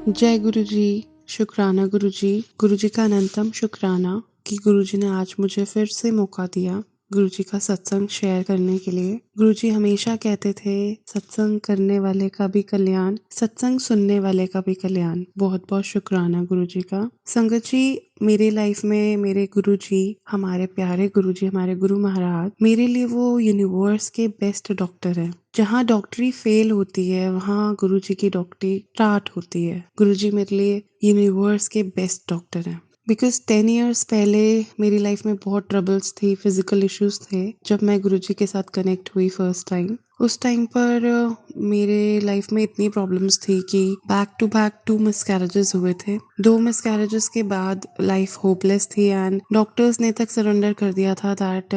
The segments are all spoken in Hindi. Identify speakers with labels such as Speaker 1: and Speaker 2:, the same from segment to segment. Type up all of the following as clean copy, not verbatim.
Speaker 1: जय गुरु जी, शुक्राना गुरु जी। गुरु जी का अनंतम शुक्राना कि गुरु जी ने आज मुझे फिर से मौका दिया गुरु जी का सत्संग शेयर करने के लिए। गुरु जी हमेशा कहते थे सत्संग करने वाले का भी कल्याण, सत्संग सुनने वाले का भी कल्याण। बहुत बहुत शुक्राना गुरु जी का। संगत जी, मेरी लाइफ में मेरे गुरु जी, हमारे प्यारे गुरु जी, हमारे गुरु महाराज मेरे लिए वो यूनिवर्स के बेस्ट डॉक्टर हैं। जहाँ डॉक्टरी फेल होती है वहाँ गुरु जी की डॉक्टरी स्टार्ट होती है। गुरु जी मेरे लिए यूनिवर्स के बेस्ट डॉक्टर हैं। बिकॉज 10 years पहले मेरी लाइफ में बहुत ट्रबल्स थी, फिजिकल इश्यूज थे। जब मैं गुरु जी के साथ कनेक्ट हुई फर्स्ट टाइम, उस टाइम पर मेरे लाइफ में इतनी प्रॉब्लम्स थी कि बैक टू बैक 2 मिसकैरेजेस हुए थे। 2 मिसकैरेजेस के बाद लाइफ होपलेस थी एंड डॉक्टर्स ने तक सरेंडर कर दिया था दैट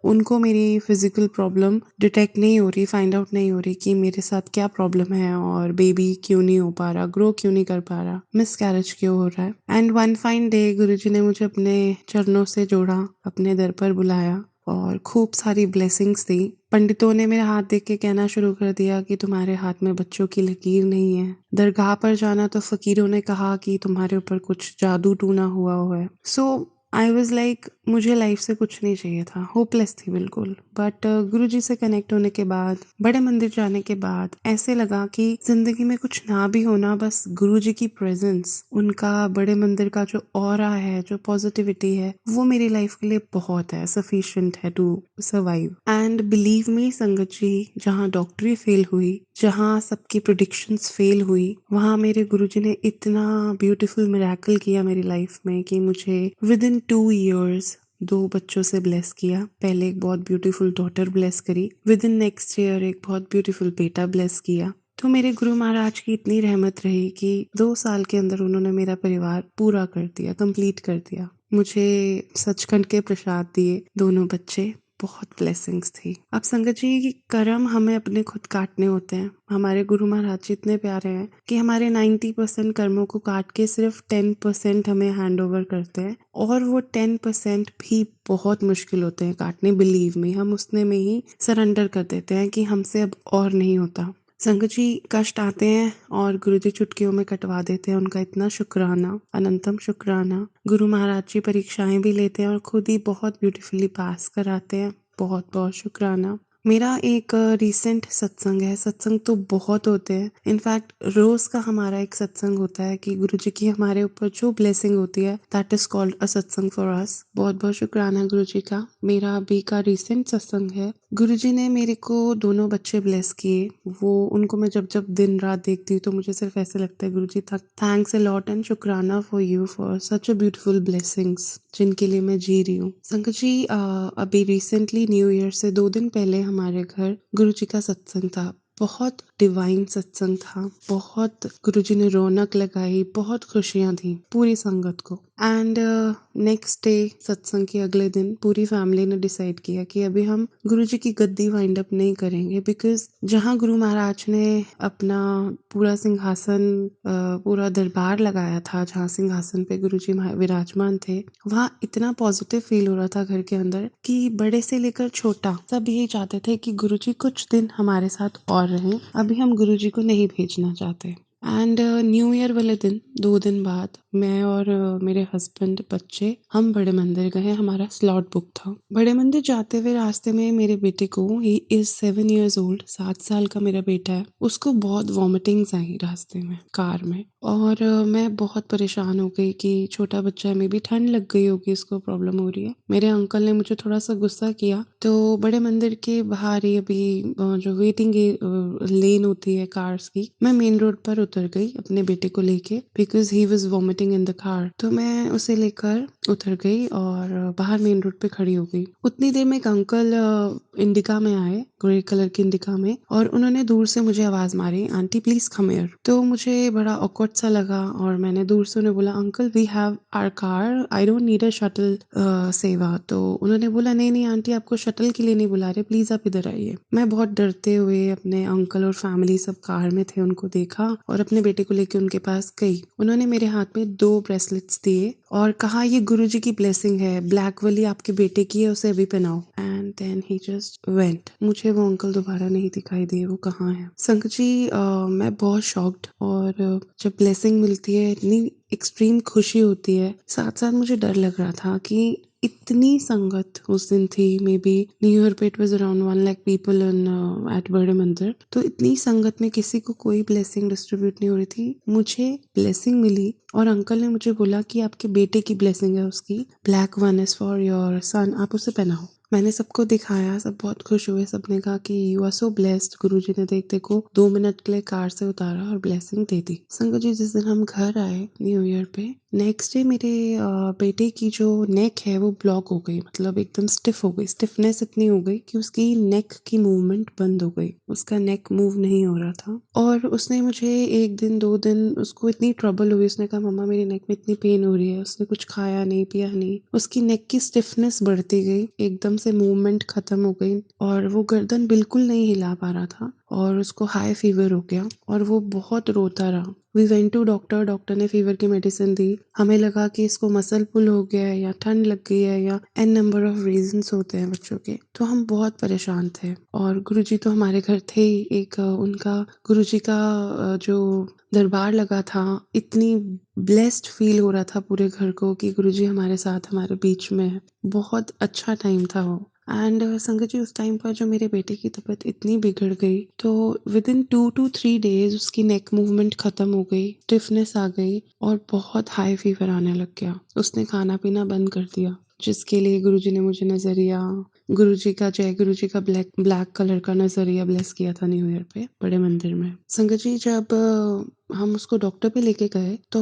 Speaker 1: उनको मेरी फिजिकल प्रॉब्लम डिटेक्ट नहीं हो रही, फाइंड आउट नहीं हो रही कि मेरे साथ क्या प्रॉब्लम है और बेबी क्यों नहीं हो पा रहा, ग्रो क्यों नहीं कर पा रहा, मिसकैरेज क्यों हो रहा है। एंड वन फाइन डे गुरुजी ने मुझे अपने चरणों से जोड़ा, अपने दर पर बुलाया और खूब सारी ब्लेसिंग्स दी। पंडितों ने मेरा हाथ देख के कहना शुरू कर दिया कि तुम्हारे हाथ में बच्चों की लकीर नहीं है। दरगाह पर जाना तो फकीरों ने कहा कि तुम्हारे ऊपर कुछ जादू टूना हुआ है। सो आई वॉज लाइक मुझे लाइफ से कुछ नहीं चाहिए था, होपलेस थी बिल्कुल। बट गुरुजी से कनेक्ट होने के बाद, बड़े मंदिर जाने के बाद ऐसे लगा कि जिंदगी में कुछ ना भी होना, बस गुरुजी की प्रेजेंस, उनका बड़े मंदिर का जो ऑरा है, जो पॉजिटिविटी है, वो मेरी लाइफ के लिए बहुत है, सफिशिएंट है to survive. And believe me Sangat ji, जहाँ डॉक्टरी फेल हुई, जहाँ सबकी प्रिडिक्शंस फेल हुई, वहाँ मेरे गुरुजी ने इतना ब्यूटीफुल मिरेकल किया मेरी लाइफ में कि मुझे विद इन 2 years 2 बच्चों से ब्लेस किया। पहले एक बहुत ब्यूटीफुल डॉटर ब्लेस करी, विद इन नेक्स्ट ईयर एक बहुत ब्यूटीफुल बेटा ब्लेस किया। तो मेरे गुरु महाराज की इतनी रहमत रही कि 2 साल के अंदर उन्होंने मेरा परिवार पूरा कर दिया, कंप्लीट कर दिया। मुझे सचखंड के प्रसाद दिए दोनों बच्चे, बहुत ब्लेसिंग्स थी। अब संगत जी, कर्म हमें अपने खुद काटने होते हैं। हमारे गुरु महाराज जी इतने प्यारे हैं कि हमारे 90% कर्मों को काट के सिर्फ 10% हमें हैंड ओवर करते हैं, और वो 10% भी बहुत मुश्किल होते हैं काटने। बिलीव में हम उसने में ही सरेंडर कर देते हैं कि हमसे अब और नहीं होता। संगत जी, कष्ट आते हैं और गुरु जी चुटकियों में कटवा देते हैं, उनका इतना शुक्राना, अनंतम शुक्राना। गुरु महाराज जी परीक्षाएं भी लेते हैं और खुद ही बहुत ब्यूटीफुली पास कराते हैं, बहुत बहुत शुक्राना। मेरा एक रिसेंट सत्संग है, सत्संग तो बहुत होते हैं, इनफैक्ट रोज का हमारा एक सत्संग होता है कि गुरु जी की हमारे ऊपर जो ब्लेसिंग होती है, दैट इज कॉल्ड अ सत्संग फॉर अस। बहुत बहुत शुक्राना गुरु जी का। मेरा अभी का रिसेंट सत्संग है। गुरु जी ने मेरे को दोनों बच्चे ब्लेस किए। वो उनको मैं जब जब दिन रात देखती हूँ तो मुझे सिर्फ ऐसे लगता है गुरु जी थैंक्स अ लॉट एंड शुक्राना for you for such a beautiful blessings जिनके लिए मैं जी रही हूँ। संकट जी, अभी रिसेंटली न्यू ईयर से 2 दिन पहले हमारे घर गुरु जी का सत्संग था। बहुत डिवाइन सत्संग था, बहुत गुरु जी ने रौनक लगाई, बहुत खुशियां दी पूरी संगत को। एंड नेक्स्ट डे सत्संग के अगले दिन पूरी फैमिली ने डिसाइड किया कि अभी हम गुरु जी की गद्दी वाइंड अप नहीं करेंगे, बिकॉज जहाँ गुरु महाराज ने अपना पूरा सिंहासन, पूरा दरबार लगाया था, जहाँ सिंहासन पे गुरु जी विराजमान थे, वहाँ इतना पॉजिटिव फील हो रहा था घर के अंदर कि बड़े से लेकर छोटा सब यही चाहते थे कि गुरु जी कुछ दिन हमारे साथ और रहें। अभी हम गुरु जी को नहीं भेजना चाहते। एंड न्यू ईयर वाले दिन 2 दिन बाद मैं और मेरे हस्बैंड, बच्चे, हम बड़े मंदिर गए। हमारा स्लॉट बुक था। बड़े मंदिर जाते हुए रास्ते में मेरे बेटे को, ही इज 7 years old, 7 साल का मेरा बेटा है, उसको बहुत वॉमिटिंग्स आई रास्ते में, कार में। और मैं बहुत परेशान हो गई कि छोटा बच्चा है, मे भी ठंड लग गई होगी, इसको प्रॉब्लम हो रही है। मेरे अंकल ने मुझे थोड़ा सा गुस्सा किया, तो बड़े मंदिर के बाहर ही अभी जो वेटिंग लेन होती है कार्स की, मैं मेन रोड पर उतर गई अपने बेटे को लेके, because he was vomiting in the car. तो मैं उसे लेकर उतर गई और बाहर मेन रोड पे खड़ी हो गई। उतनी देर में एक अंकल इंडिका में आए, ग्रे कलर की इंडिका में, और उन्होंने दूर से मुझे आवाज मारी, आंटी प्लीज कम हियर। तो मुझे बड़ा ऑकवर्ड सा लगा और मैंने दूर से उन्हें बोला, uncle we have our car, I don't need a shuttle सेवा। तो उन्होंने बोला, नहीं नहीं आंटी, आपको शटल के लिए नहीं बुला रहे, प्लीज आप इधर आइए। मैं बहुत डरते हुए, अपने अंकल और फैमिली सब कार में थे, उनको देखा और अपने बेटे को लेके उनके पास गई। उन्होंने मेरे हाथ में 2 ब्रेसलेट्स दिए और कहा ये गुरुजी की ब्लेसिंग है, ब्लैक वाली आपके बेटे की है, उसे अभी पहनाओ। And then he just went. मुझे वो अंकल दोबारा नहीं दिखाई दिए, वो कहाँ है। संकट जी मैं बहुत शॉक्ड, और जब ब्लेसिंग मिलती है इतनी एक्सट्रीम खुशी होती है, साथ साथ मुझे डर लग रहा था कि इतनी संगत उस दिन थी। मे बी न्यू ईयर पे it was around 1 lakh people in at बड़े मंदिर, तो इतनी संगत में किसी को कोई ब्लेसिंग डिस्ट्रीब्यूट नहीं हो रही थी। मुझे ब्लेसिंग मिली और अंकल ने मुझे बोला कि आपके बेटे की ब्लेसिंग है, उसकी black one is for your son, आप उसे पहनाओ। मैंने सबको दिखाया, सब बहुत खुश हुए, सबने कहा कि यू आर सो ब्लेस्ड। गुरुजी ने देखते को 2 मिनट के लिए कार से उतारा और ब्लेसिंग दे दी। संगत जी जिस दिन हम घर आए न्यू ईयर पे, नेक्स्ट डे मेरे बेटे की जो नेक है वो ब्लॉक हो गई, मतलब एकदम स्टिफ हो गई। स्टिफनेस इतनी हो गई कि उसकी नेक की मूवमेंट बंद हो गई, उसका नेक मूव नहीं हो रहा था। और उसने मुझे 1 दिन 2 दिन, उसको इतनी ट्रबल हुई, उसने कहा मम्मा मेरी नेक में इतनी पेन हो रही है। उसने कुछ खाया नहीं पिया नहीं, उसकी नेक की स्टिफनेस बढ़ती गई, एकदम से मूवमेंट खत्म हो गई और वो गर्दन बिल्कुल नहीं हिला पा रहा था और उसको हाई फीवर हो गया और वो बहुत रोता रहा। We went to doctor, doctor ने फीवर की मेडिसिन दी। हमें लगा कि इसको मसल पुल हो गया है या ठंड लग गई है या एन नंबर ऑफ रीजंस होते हैं बच्चों के। तो हम बहुत परेशान थे और गुरुजी तो हमारे घर थे ही। एक उनका गुरुजी का जो दरबार लगा था, इतनी ब्लेस्ड फील हो रहा था पूरे घर को कि गुरुजी हमारे साथ हमारे बीच में है। बहुत अच्छा टाइम था वो। एंड संगत जी उस टाइम पर जो मेरे बेटे की तबीयत इतनी बिगड़ गई, तो विद इन 2 to 3 days उसकी नेक मूवमेंट खत्म हो गई, स्टिफनेस आ गई और बहुत हाई फीवर आने लग गया। उसने खाना पीना बंद कर दिया, जिसके लिए गुरुजी ने मुझे नजरिया, गुरुजी का जय गुरुजी का ब्लैक ब्लैक कलर का नजरिया ब्लेस किया था न्यू ईयर पे बड़े मंदिर में। संगत जी जब हम उसको डॉक्टर पे लेके गए तो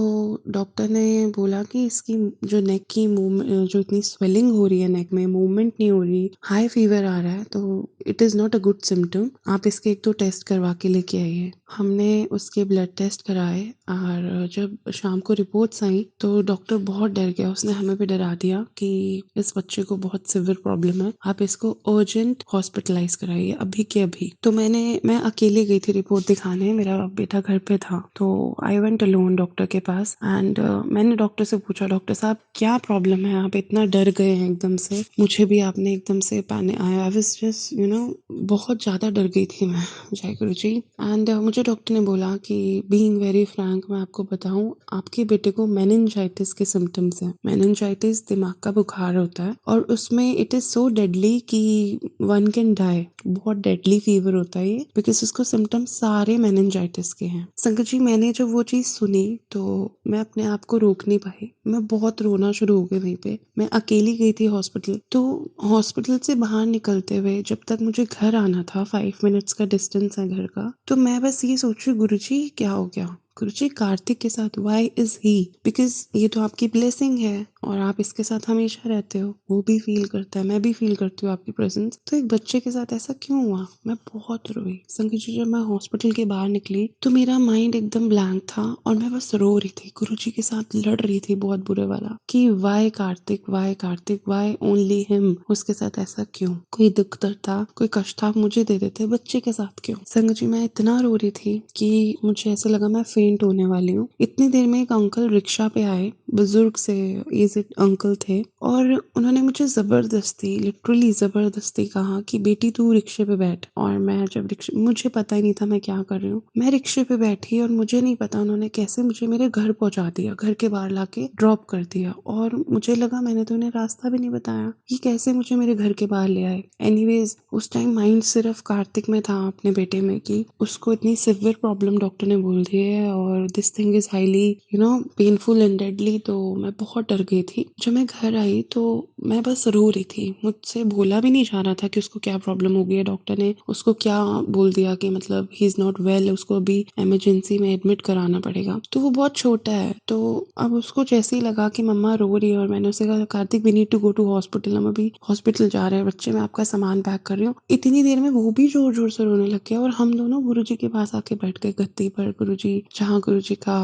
Speaker 1: डॉक्टर ने बोला कि इसकी जो नेक की मूवमेंट, जो इतनी स्वेलिंग हो रही है नेक में, मूवमेंट नहीं हो रही, हाई फीवर आ रहा है, तो it is not a good symptom. आप इसके 1-2 टेस्ट करवा के लेके आइए। हमने उसके ब्लड टेस्ट कराए और जब शाम को रिपोर्ट्स आई तो डॉक्टर बहुत डर गया। उसने हमें भी डरा दिया कि इस बच्चे को बहुत सिवियर प्रॉब्लम है, आप इसको अर्जेंट हॉस्पिटलाइज कराइए अभी के अभी। तो मैं अकेले गई थी रिपोर्ट दिखाने, मेरा बेटा घर पे था, तो आई वेंट अलोन डॉक्टर के पास। एंड मैंने डॉक्टर से पूछा, डॉक्टर साहब क्या प्रॉब्लम है, आप इतना डर गए हैं एकदम से, मुझे भी आपने एकदम से पैनिक आया, आई वाज जस्ट बहुत ज़्यादा डर गई थी मैं। जय गुरु जी। एंड मुझे डॉक्टर ने बोला कि बीइंग वेरी फ्रैंक मैं आपको बताऊं, आपके बेटे को मेनिंजाइटिस के सिम्टम्स हैं। मेनिंजाइटिस दिमाग का बुखार होता है और उसमें इट इज सो डेडली कि वन कैन डाई। बहुत डेडली फीवर होता है ये, बिकॉज उसको सिम्टम्स सारे मेनिंजाइटिस के हैं। संगत जी मैंने जब वो चीज़ सुनी तो मैं अपने आप को रोक नहीं पाई, मैं बहुत रोना शुरू हो गई वहीं पे। मैं अकेली गई थी हॉस्पिटल, तो हॉस्पिटल से बाहर निकलते हुए जब तक मुझे घर आना था, 5 मिनट्स का डिस्टेंस है घर का, तो मैं बस ये सोच रही गुरुजी क्या हो गया, गुरुजी कार्तिक के साथ वाई इज ही, बिकॉज ये तो आपकी ब्लेसिंग है और आप इसके साथ हमेशा रहते हो, वो भी फील करता है, मैं भी फील करती हूँ आपकी प्रेजेंस, तो एक बच्चे के साथ ऐसा क्यों हुआ। मैं बहुत रोई संगीत जी। जब मैं हॉस्पिटल के बाहर निकली तो मेरा माइंड एकदम ब्लैंक था और मैं बस रो रही थी, गुरुजी के साथ लड़ रही थी बहुत बुरे वाला कि why Kartik, why Kartik, why only him, उसके साथ ऐसा क्यों, कोई दुख दर्द था, कोई कष्ट था मुझे दे देते, बच्चे के साथ क्यों। संगत जी मैं इतना रो रही थी कि मुझे ऐसा लगा मैं फेंट होने वाली हूँ। इतनी देर में एक अंकल रिक्शा पे आए, बुजुर्ग से एजेड अंकल थे, और उन्होंने मुझे जबरदस्ती, लिटरली जबरदस्ती कहा कि बेटी तू रिक्शे पे बैठ। और मैं जब रिक्शे, मुझे पता ही नहीं था मैं क्या कर रही हूँ, मैं रिक्शे पे बैठी और मुझे नहीं पता उन्होंने कैसे मुझे मेरे घर पहुंचा दिया, घर के बाहर लाके ड्रॉप कर दिया। और मुझे लगा मैंने तो उन्हें रास्ता भी नहीं बताया, ये कैसे मुझे मेरे घर के बाहर ले आए। एनीवेज उस टाइम माइंड सिर्फ कार्तिक में था, अपने बेटे में, कि उसको इतनी सिवियर प्रॉब्लम डॉक्टर ने बोल दी है और this thing is highly painful and deadly. तो मैं बहुत डर गई थी। जब मैं घर आई तो मैं बस रो रही थी, मुझसे बोला भी नहीं जा रहा था कि उसको क्या प्रॉब्लम हो गई है। डॉक्टर ने उसको क्या बोल दिया कि मतलब ही इज नॉट वेल, उसको अभी इमरजेंसी में एडमिट कराना पड़ेगा। तो वो बहुत छोटा है, तो अब उसको जैसे ही लगा कि मम्मा रो रही है और मैंने उसे कहा Kartik we need to go to hospital, हम अभी हॉस्पिटल जा रहे हैं बच्चे, मैं आपका सामान पैक कर रही हूँ, इतनी देर में वो भी जोर जोर से रोने लग गया और हम दोनों गुरुजी के पास आके बैठ गए गद्दी पर। गुरुजी, जहाँ गुरुजी का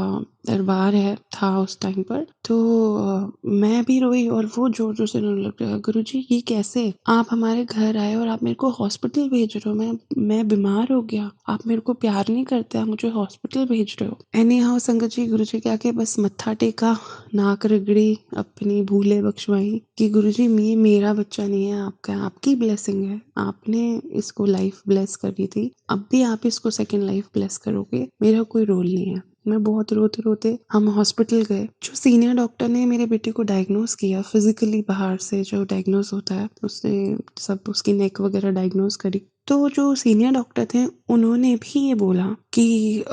Speaker 1: दरबार था उस टाइम पर। तो मैं भी रोई और वो ज़ोर-ज़ोर से रोने लग गया, "गुरुजी ये कैसे? आप हमारे घर आए और आप मेरे को हॉस्पिटल भेज रहे हो, मैं बीमार हो गया, आप मेरे को प्यार नहीं करते, आप मुझे हॉस्पिटल भेज रहे हो।" एनी हाउ संगत जी, गुरुजी के आगे बस मत्था टेका, नाक रगड़ी, अपनी भूलें बख्शवाई कि गुरुजी ये मेरा बच्चा नहीं है, आपका आपकी ब्लेसिंग है, आपने इसको लाइफ ब्लेस करी थी, अब भी आप इसको सेकंड लाइफ ब्लेस करोगे, मेरा कोई रोल नहीं है। मैं बहुत रोते-रोते हम हॉस्पिटल गए। जो सीनियर डॉक्टर ने मेरे बेटे को डायग्नोज़ किया फिज़िकली, बाहर से जो डायग्नोज़ होता है, उसने सब उसकी नेक वगैरह डायग्नोज़ करी। तो जो सीनियर डॉक्टर थे उन्होंने भी ये बोला कि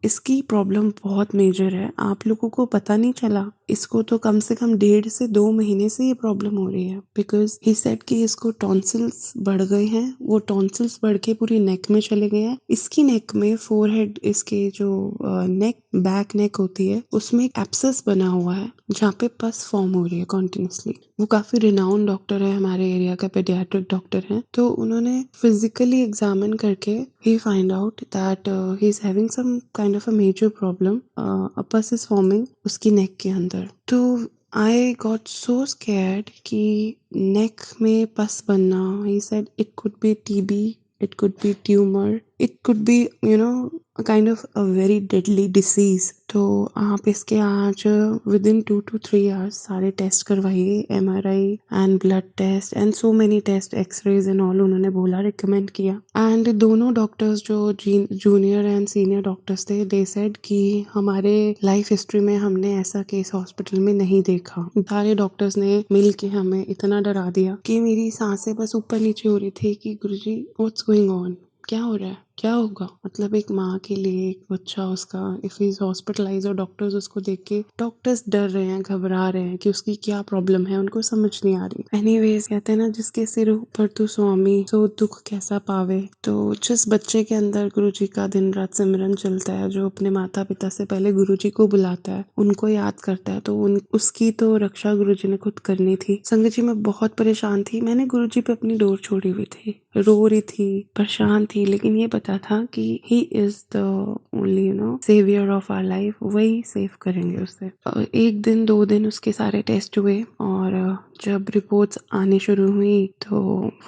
Speaker 1: इसकी प्रॉब्लम बहुत मेजर है, आप लोगों को पता नहीं चला। इसको तो कम से कम 1.5 से 2 महीने से ये प्रॉब्लम हो रही है, बिकॉज़ ही सेड कि इसको टॉन्सिल्स बढ़ गए हैं, वो टॉन्सिल्स बढ़ के पूरी नेक में चले गए हैं। इसकी नेक में फोरहेड, इसके जो नेक बैक नेक होती है उसमें एक एब्सेस बना हुआ है जहाँ पे पस फॉर्म हो रही है कॉन्टिन्यूसली। वो काफ़ी रिनाउंड डॉक्टर है, हमारे एरिया का पेडियाट्रिक डॉक्टर है। तो उन्होंने फिजिकली एग्जामिन करके ही find out that he is having some kind of a major problem, a pus is forming उसकी नेक के अंदर। तो आई गॉट सो स्कैर्ड कि नेक में पस बनना, he said it could be TB, it could be tumor, it could be a kind of a very deadly disease। तो आप इसके आज विद इन 2 to 3 hours सारे टेस्ट करवाइए, MRI and blood test and so many test, x-rays and all उन्होंने बोला, रिकमेंड किया। एंड दोनों डॉक्टर्स जो जूनियर एंड सीनियर डॉक्टर्स थे, दे सेड कि हमारे लाइफ हिस्ट्री में हमने ऐसा केस हॉस्पिटल में नहीं देखा। सारे डॉक्टर्स ने मिल के हमें इतना डरा दिया कि मेरी सांसें बस ऊपर नीचे हो रही थी कि गुरुजी व्हाट्स गोइंग ऑन, क्या हो रहा है, क्या होगा। मतलब एक माँ के लिए एक बच्चा, उसका इफ ही इज हॉस्पिटलाइज और डॉक्टर्स उसको देख के, डॉक्टर्स डर रहे हैं, घबरा रहे हैं कि उसकी क्या प्रॉब्लम है, उनको समझ नहीं आ रही। एनीवेज, कहते हैं ना, जिसके सिर ऊपर तू स्वामी सो दुख कैसा पावे। तो जिस बच्चे के अंदर गुरुजी का दिन रात सिमरन चलता है, जो अपने माता पिता से पहले गुरुजी को बुलाता है, उनको याद करता है, तो उसकी तो रक्षा गुरुजी ने खुद करनी थी। संगत जी, मैं बहुत परेशान थी, मैंने गुरुजी पे अपनी डोर छोड़ी हुई थी, रो रही थी, परेशान थी, लेकिन ये पता था कि he is the only saviour of our life, वही सेव करेंगे उससे। एक दिन 2 दिन उसके सारे टेस्ट हुए और जब रिपोर्ट्स आनी शुरू हुई तो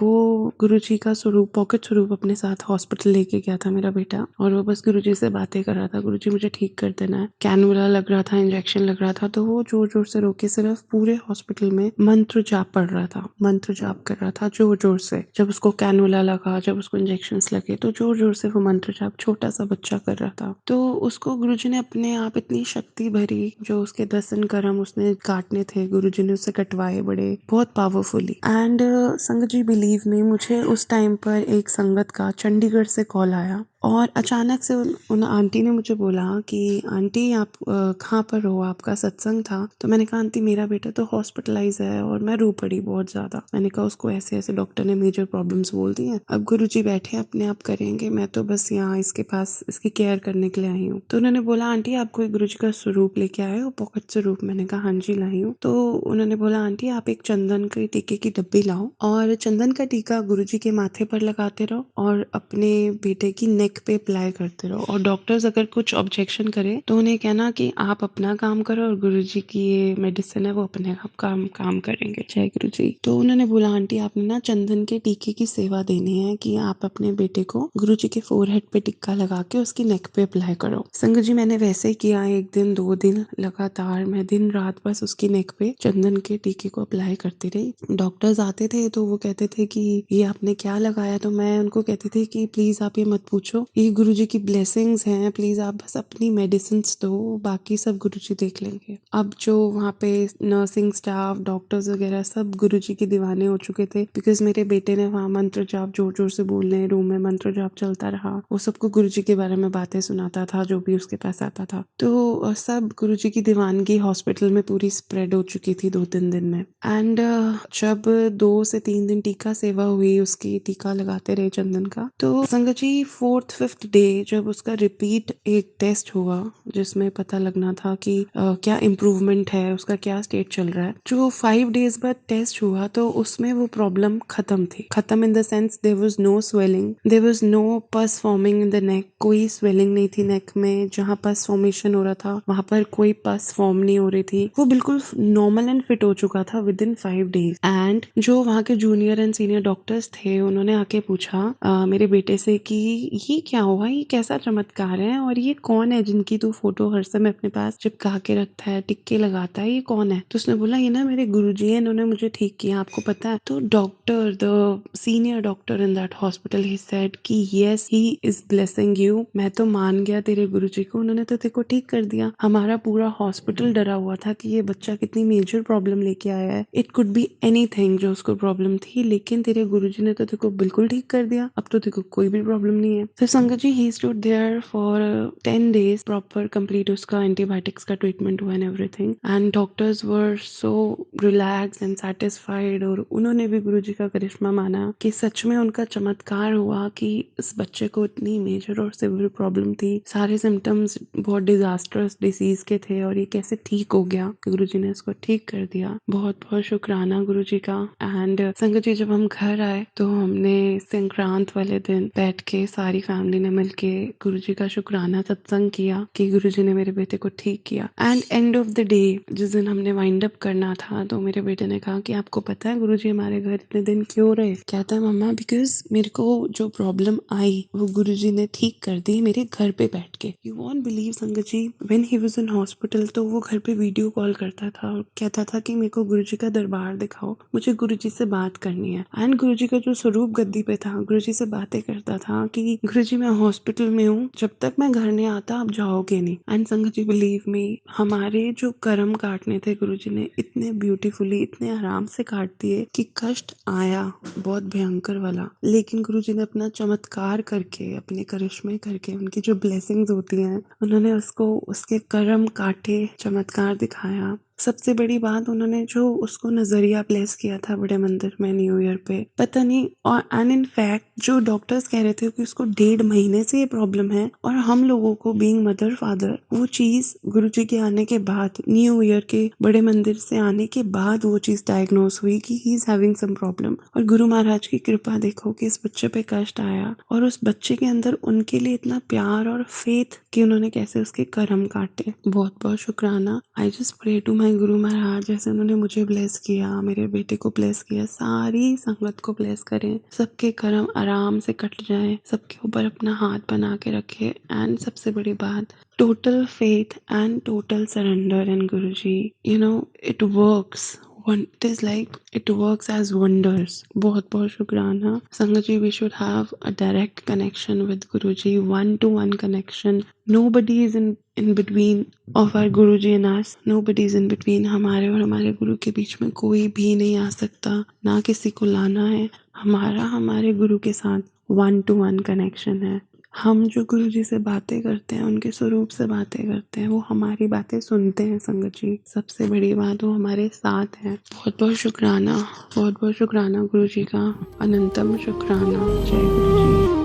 Speaker 1: वो गुरुजी का स्वरूप, पॉकेट स्वरूप अपने साथ हॉस्पिटल लेके गया था मेरा बेटा, और वो बस गुरुजी से बातें कर रहा था, गुरुजी मुझे ठीक कर देना है। कैनुला लग रहा था, इंजेक्शन लग रहा था, तो वो जोर जोर से रोके सिर्फ पूरे हॉस्पिटल में मंत्र जाप पढ़ रहा था, मंत्र जाप कर रहा था जोर जोर से। जब उसको कैनुला लगा, जब उसको इंजेक्शन लगे, तो जोर जोर से वो मंत्र जाप छोटा सा बच्चा कर रहा था। तो उसको गुरुजी ने अपने आप इतनी शक्ति भरी, जो उसके 10 कर्म उसने काटने थे, गुरुजी ने उससे कटवाए, बड़े बहुत पावरफुली। एंड संगत जी, बिलीव मी, मुझे उस टाइम पर एक संगत का चंडीगढ़ से कॉल आया और अचानक से उन आंटी ने मुझे बोला कि आंटी आप कहाँ पर हो, आपका सत्संग था। तो मैंने कहा आंटी मेरा बेटा तो हॉस्पिटलाइज है, और मैं रो पड़ी बहुत ज्यादा। मैंने कहा उसको ऐसे ऐसे डॉक्टर ने मेजर प्रॉब्लम्स बोल दी हैं, अब गुरुजी बैठे अपने आप करेंगे, मैं तो बस यहाँ इसके पास इसकी केयर करने के लिए आई हूँ। तो उन्होंने बोला आंटी आप कोई गुरुजी का स्वरूप लेके आए हो, पॉकेट स्वरूप। मैंने कहा हाँ जी लाई हूँ। तो उन्होंने बोला आंटी आप एक चंदन के टीके की डब्बी लाओ और चंदन का टीका गुरुजी के माथे पर लगाते रहो और अपने बेटे की नेक पे अप्लाई करते रहो, और डॉक्टर्स अगर कुछ ऑब्जेक्शन करे तो उन्हें कहना कि आप अपना काम करो और गुरुजी की ये मेडिसिन है वो अपने आप काम करेंगे। जय गुरुजी। तो उन्होंने बोला आंटी आपने ना चंदन के टीके की सेवा देनी है कि आप अपने बेटे को गुरुजी के फोरहेड पे टिक्का लगा के उसकी नेक पे अप्लाई करो। संगत जी, मैंने वैसे ही किया, 1 दिन 2 दिन लगातार मैं दिन रात बस उसकी नेक पे चंदन के टीके को अप्लाई करती रही। डॉक्टर्स आते थे तो वो कहते थे कि ये आपने क्या लगाया, तो मैं उनको कहती थी कि प्लीज आप ये मत पूछो, ये गुरुजी की ब्लेसिंग्स हैं, प्लीज आप बस अपनी मेडिसिन दो, बाकी सब गुरुजी देख लेंगे। अब जो वहाँ पे नर्सिंग स्टाफ, डॉक्टर्स वगैरह सब गुरुजी के दीवाने हो चुके थे, बिकॉज मेरे बेटे ने वहाँ मंत्र जाप जोर जोर से बोलने, रूम में मंत्र जाप चलता रहा, वो सबको गुरुजी के बारे में बातें सुनाता था जो भी उसके पास आता था। तो सब गुरुजी की दीवानगी हॉस्पिटल में पूरी स्प्रेड हो चुकी थी 2-3 दिन में। एंड जब 2 से 3 दिन टीका सेवा हुई उसकी, टीका लगाते रहे चंदन का, तो संगत जी 4th 4th-5th डे जब उसका रिपीट एक टेस्ट हुआ जिसमें पता लगना था कि क्या इम्प्रूवमेंट है, उसका क्या स्टेट चल रहा है। जो 5 डेज़ बाद टेस्ट हुआ तो उसमें वो प्रॉब्लम खत्म थी। खत्म in the sense there was no swelling, there was no pus forming in the neck. कोई स्वेलिंग नहीं थी नेक में। जहाँ पस फॉर्मेशन हो रहा था वहाँ पर कोई पस फॉर्म नहीं हो रही थी। वो बिल्कुल नॉर्मल एंड फिट हो चुका था विदिन 5 डेज़। एंड जो वहाँ के जूनियर एंड सीनियर डॉक्टर्स थे उन्होंने आके पूछा मेरे बेटे से कि ये क्या हुआ, ये कैसा चमत्कार है और ये कौन है जिनकी तू फोटो हर समय अपने पास चिपका के रखता है, टिक्के लगाता है, ये कौन है? तो उसने बोला ये ना मेरे गुरुजी हैं, इन्होंने मुझे ठीक किया, आपको पता है? तो doctor, the senior doctor in that hospital, he said कि yes he is blessing you. मैं तो मान गया तेरे गुरुजी को, उन्होंने तो तेरे को ठीक कर दिया। हमारा पूरा हॉस्पिटल डरा हुआ था कि ये बच्चा कितनी मेजर प्रॉब्लम लेके आया है। इट कुड बी एनीथिंग जो उसको प्रॉब्लम थी, लेकिन तेरे गुरुजी ने तो तेरे को बिल्कुल ठीक कर दिया। अब तो तेरे को कोई भी प्रॉब्लम नहीं है। फिर Sangat ji he stood there for 10 days, proper complete उसका एंटीबायोटिक्स का ट्रीटमेंट हुआ and everything, and doctors were so relax and satisfied. और उन्होंने भी गुरुजी का करिश्मा माना कि सच में उनका चमत्कार हुआ कि इस बच्चे को इतनी मेजर और सिवियर प्रॉब्लम थी, सारे सिम्टम्स बहुत डिजास्टर्स डिसीज के थे और ये कैसे ठीक हो गया। गुरुजी ने इसको ठीक कर दिया। बहुत बहुत शुक्राना गुरुजी का। एंड संगत जी जब हम घर आए तो हमने संक्रांत वाले दिन बैठ के सारी फैमिली ने मिलके गुरुजी का शुक्राना सत्संग किया कि गुरुजी ने मेरे बेटे को ठीक किया। And end of the day जिस दिन हमने वाइंड अप करना था तो मेरे बेटे ने कहा कि आपको पता है गुरुजी हमारे घर इतने दिन क्यों रहे? कहता है मम्मा बिकॉज मेरे को जो प्रॉब्लम आई वो गुरुजी ने ठीक कर दी मेरे घर पे बैठ के। You won't believe Sangat ji, when he was in hospital तो वो घर पे वीडियो कॉल करता था और कहता था कि मेरे को गुरुजी का दरबार दिखाओ, मुझे गुरुजी से बात करनी है। एंड गुरुजी का जो स्वरूप गद्दी पे था, गुरुजी से बातें करता था कि गुरुजी मैं हॉस्पिटल में हूँ, जब तक मैं घर नहीं आता आप जाओगे नहीं। एंड संगत जी बिलीव मी, हमारे जो कर्म काटने थे गुरुजी ने इतने ब्यूटीफुली इतने आराम से काट दिए कि कष्ट आया बहुत भयंकर वाला, लेकिन गुरुजी ने अपना चमत्कार करके, अपने करिश्मे करके, उनकी जो ब्लेसिंग्स होती हैं उन्होंने उसको उसके कर्म काटे, चमत्कार दिखाया। सबसे बड़ी बात उन्होंने जो उसको नजरिया प्लेस किया था बड़े मंदिर में न्यू ईयर पे, पता नहीं। और एंड इन फैक्ट जो डॉक्टर्स कह रहे थे कि उसको 1.5 महीने से ये प्रॉब्लम है और हम लोगों को बीइंग मदर फादर वो चीज गुरुजी के आने के बाद, न्यू ईयर के बड़े मंदिर से आने के बाद वो चीज डायग्नोस हुई कि he is having some problem. और गुरु महाराज की कृपा देखो कि इस बच्चे पे कष्ट आया और उस बच्चे के अंदर उनके लिए इतना प्यार और फेथ कि उन्होंने कैसे उसके कर्म काटे। बहुत बहुत शुक्राना। I just pray to my Guru Maharaj, जैसे उन्होंने मुझे ब्लेस किया, मेरे बेटे को ब्लेस किया, सारी संगत को ब्लेस करें, सबके कर्म आराम से कट जाए, सबके ऊपर अपना हाथ बना के रखे। एंड सबसे बड़ी बात, total faith and total surrender in Guruji. You know it works, it is like it works as wonders. बहुत बहुत शुक्राना संगत जी। We should have a direct connection with Guruji, one-to-one connection. Nobody is in between of our Guruji and us. Nobody is in between. हमारे और हमारे गुरु के बीच में कोई भी नहीं आ सकता, ना किसी को लाना है। हमारा हमारे गुरु के साथ one-to-one connection है। हम जो गुरु जी से बातें करते हैं, उनके स्वरूप से बातें करते हैं, वो हमारी बातें सुनते हैं संगत जी। सबसे बड़ी बात वो हमारे साथ है। बहुत बहुत शुक्राना, बहुत बहुत शुक्राना गुरु जी का, अनंतम शुक्राना। जय गुरु जी।